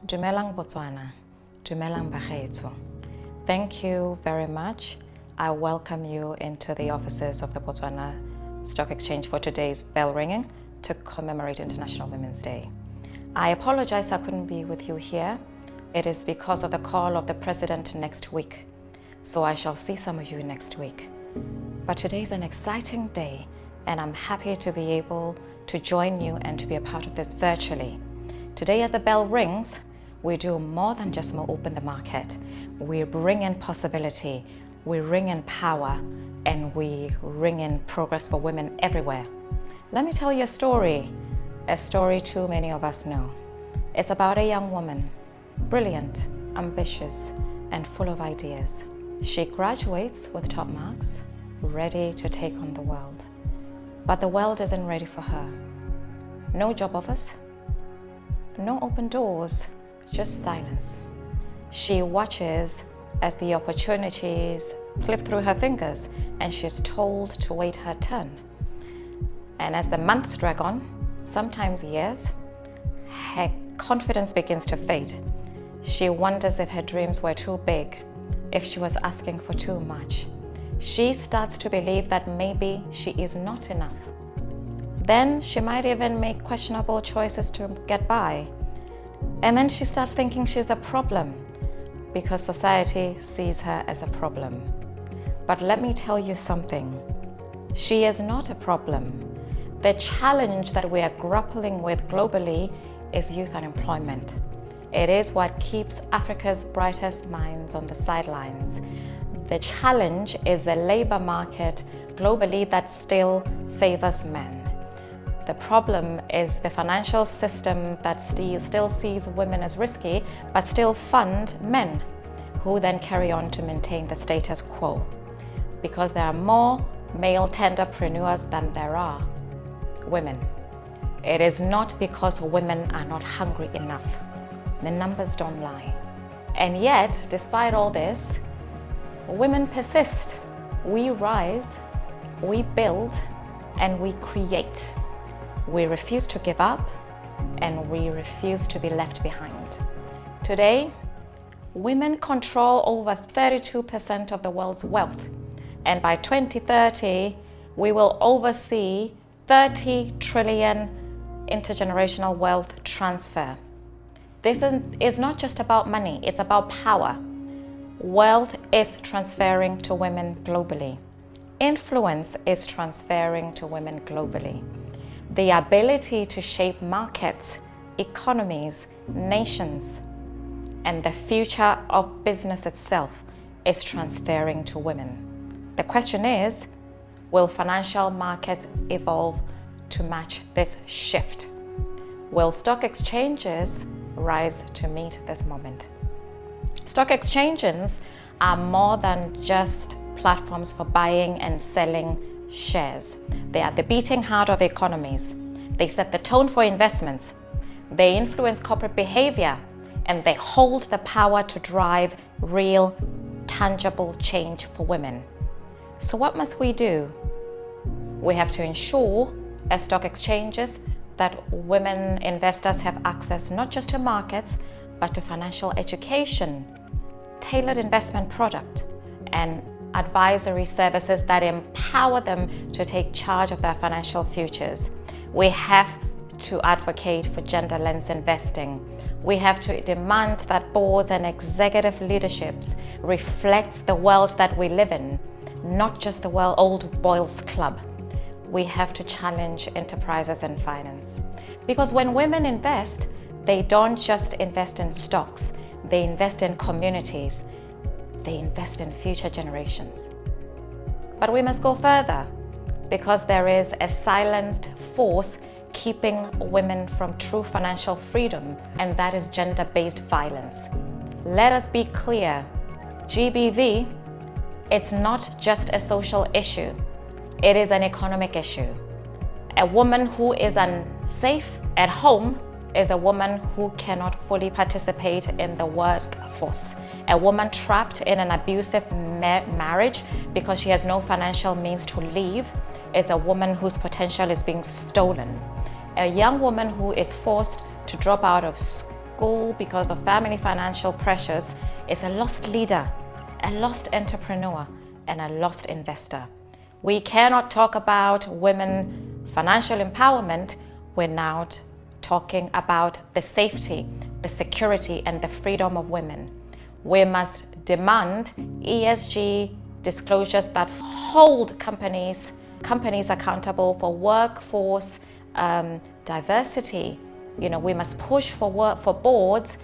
Dumelang Botswana, Dumelang Bagaetsho. Thank you very much. I welcome you into the offices of the Botswana Stock Exchange for today's bell ringing to commemorate International Women's Day. I apologize I couldn't be with you here. It is because of the call of the President next week. So I shall see some of you next week. But today is an exciting day and I'm happy to be able to join you and to be a part of this virtually. Today as the bell rings, we do more than just open the market. We bring in possibility, we ring in power, and we ring in progress for women everywhere. Let me tell you a story too many of us know. It's about a young woman, brilliant, ambitious, and full of ideas. She graduates with top marks, ready to take on the world. But the world isn't ready for her. No job offers, no open doors, just silence. She watches as the opportunities slip through her fingers and she's told to wait her turn. And as the months drag on, sometimes years, her confidence begins to fade. She wonders if her dreams were too big, if she was asking for too much. She starts to believe that maybe she is not enough. Then she might even make questionable choices to get by. And then she starts thinking she's a problem because society sees her as a problem. But let me tell you something. She is not a problem. The challenge that we are grappling with globally is youth unemployment. It is what keeps Africa's brightest minds on the sidelines. The challenge is a labor market globally that still favors men. The problem is the financial system that still sees women as risky, but still fund men, who then carry on to maintain the status quo. Because there are more male tenderpreneurs than there are women. It is not because women are not hungry enough. The numbers don't lie. And yet, despite all this, women persist. We rise, we build, and we create. We refuse to give up, and we refuse to be left behind. Today, women control over 32% of the world's wealth, and by 2030, we will oversee 30 trillion intergenerational wealth transfer. This is not just about money, it's about power. Wealth is transferring to women globally. Influence is transferring to women globally. The ability to shape markets, economies, nations, and the future of business itself is transferring to women. The question is, will financial markets evolve to match this shift? Will stock exchanges rise to meet this moment? Stock exchanges are more than just platforms for buying and selling shares. They are the beating heart of economies. They set the tone for investments. They influence corporate behavior, and they hold the power to drive real, tangible change for women. So what must we do? We have to ensure as stock exchanges that women investors have access not just to markets, but to financial education, tailored investment product, and advisory services that empower them to take charge of their financial futures. We have to advocate for gender-lens investing. We have to demand that boards and executive leaderships reflects the world that we live in, not just the old boys club. We have to challenge enterprises and finance. Because when women invest, they don't just invest in stocks, they invest in communities. They invest in future generations. But we must go further because there is a silent force keeping women from true financial freedom, and that is gender-based violence. Let us be clear, GBV, it's not just a social issue, it is an economic issue. A woman who is unsafe at home is a woman who cannot fully participate in the workforce. A woman trapped in an abusive marriage because she has no financial means to leave is a woman whose potential is being stolen. A young woman who is forced to drop out of school because of family financial pressures is a lost leader, a lost entrepreneur, and a lost investor. We cannot talk about women financial empowerment without talking about the safety, the security, and the freedom of women. We must demand ESG disclosures that hold companies accountable for workforce diversity. We must push for boards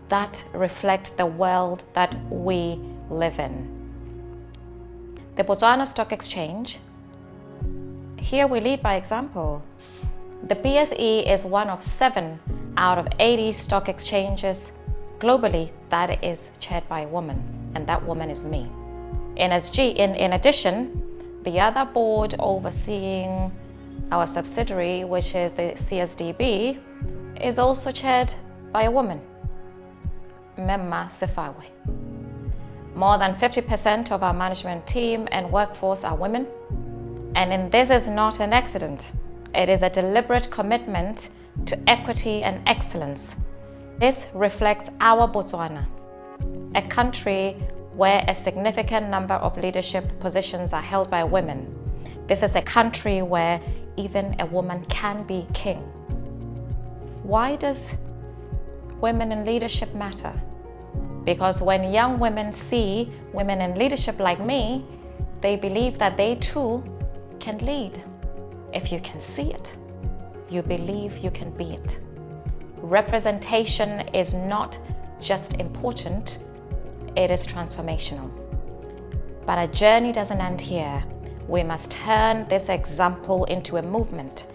that reflect the world that we live in. The Botswana Stock Exchange, here we lead by example. The BSE is one of 7 out of 80 stock exchanges globally that is chaired by a woman, and that woman is me. In addition, the other board overseeing our subsidiary, which is the CSDB, is also chaired by a woman, Memma Sefawe. More than 50% of our management team and workforce are women, and this is not an accident. It is a deliberate commitment to equity and excellence. This reflects our Botswana, a country where a significant number of leadership positions are held by women. This is a country where even a woman can be king. Why does women in leadership matter? Because when young women see women in leadership like me, they believe that they too can lead. If you can see it, you believe you can be it. Representation is not just important, it is transformational. But our journey doesn't end here. We must turn this example into a movement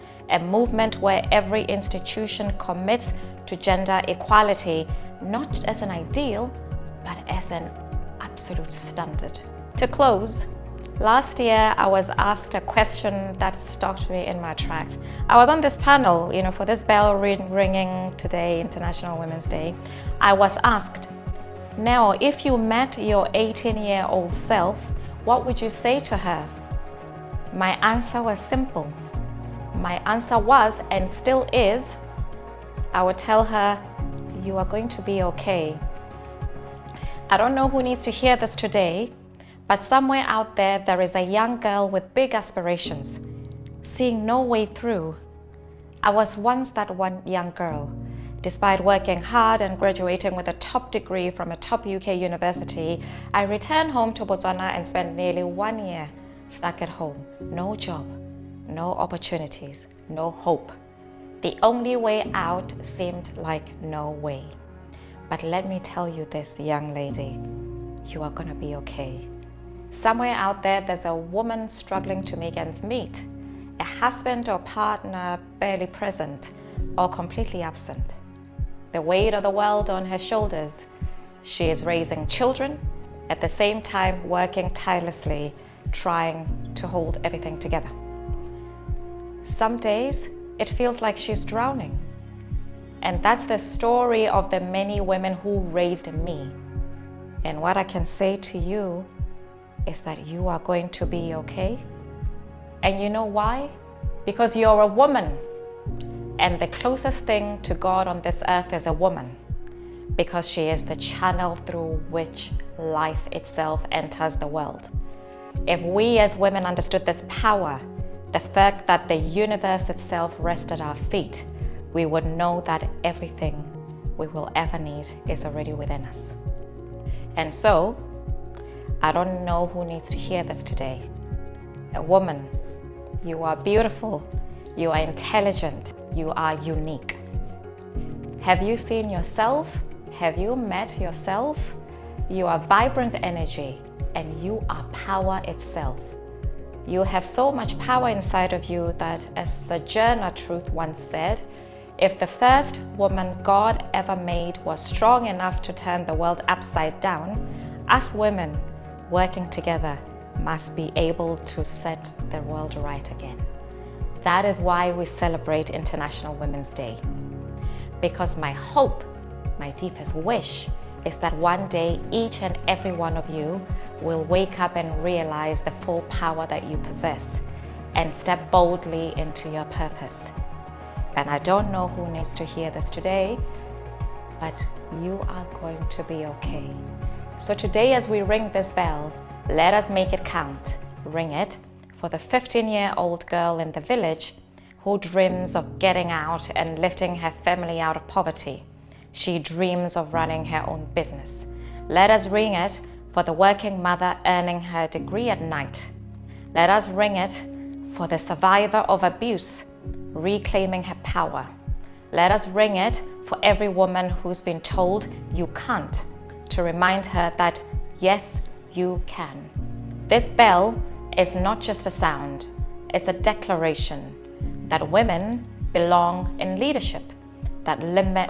where every institution commits to gender equality, not as an ideal, but as an absolute standard. To close, last year I was asked a question that stopped me in my tracks. I was on this panel, for this bell ringing today, International Women's Day. I was asked, now, if you met your 18-year-old self, what would you say to her? My answer was simple. My answer was, and still is, I would tell her, you are going to be okay. I don't know who needs to hear this today, but somewhere out there is a young girl with big aspirations, seeing no way through. I was once that one young girl. Despite working hard and graduating with a top degree from a top UK university, I returned home to Botswana and spent nearly 1 year stuck at home. No job, no opportunities, no hope. The only way out seemed like no way. But let me tell you this, young lady, you are gonna be okay. Somewhere out there's a woman struggling to make ends meet, a husband or partner barely present or completely absent. The weight of the world on her shoulders. She is raising children, at the same time working tirelessly, trying to hold everything together. Some days, it feels like she's drowning. And that's the story of the many women who raised me. And what I can say to you is that you are going to be okay. And you know why? Because you're a woman. And the closest thing to God on this earth is a woman, because she is the channel through which life itself enters the world. If we as women understood this power, the fact that the universe itself rests at our feet, we would know that everything we will ever need is already within us. And so, I don't know who needs to hear this today. A woman, you are beautiful, you are intelligent, you are unique. Have you seen yourself? Have you met yourself? You are vibrant energy and you are power itself. You have so much power inside of you that, as Sojourner Truth once said, if the first woman God ever made was strong enough to turn the world upside down, us women working together must be able to set the world right again. That is why we celebrate International Women's Day. Because my hope, my deepest wish, is that one day each and every one of you will wake up and realize the full power that you possess and step boldly into your purpose. And I don't know who needs to hear this today, but you are going to be okay. So today, as we ring this bell, let us make it count. Ring it for the 15-year-old girl in the village who dreams of getting out and lifting her family out of poverty. She dreams of running her own business. Let us ring it for the working mother earning her degree at night. Let us ring it for the survivor of abuse reclaiming her power. Let us ring it for every woman who's been told you can't, to remind her that yes, you can. This bell is not just a sound, it's a declaration that women belong in leadership, that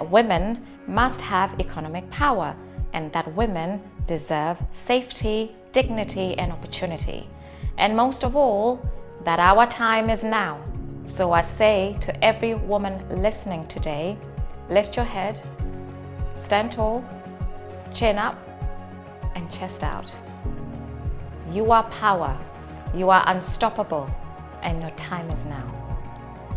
women must have economic power, and that women deserve safety, dignity, and opportunity. And most of all, that our time is now. So I say to every woman listening today, lift your head, stand tall, chin up, and chest out. You are power, you are unstoppable, and your time is now.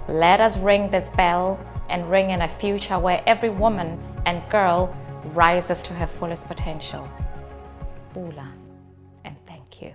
Let us ring this bell and ring in a future where every woman and girl rises to her fullest potential. Bula, and thank you.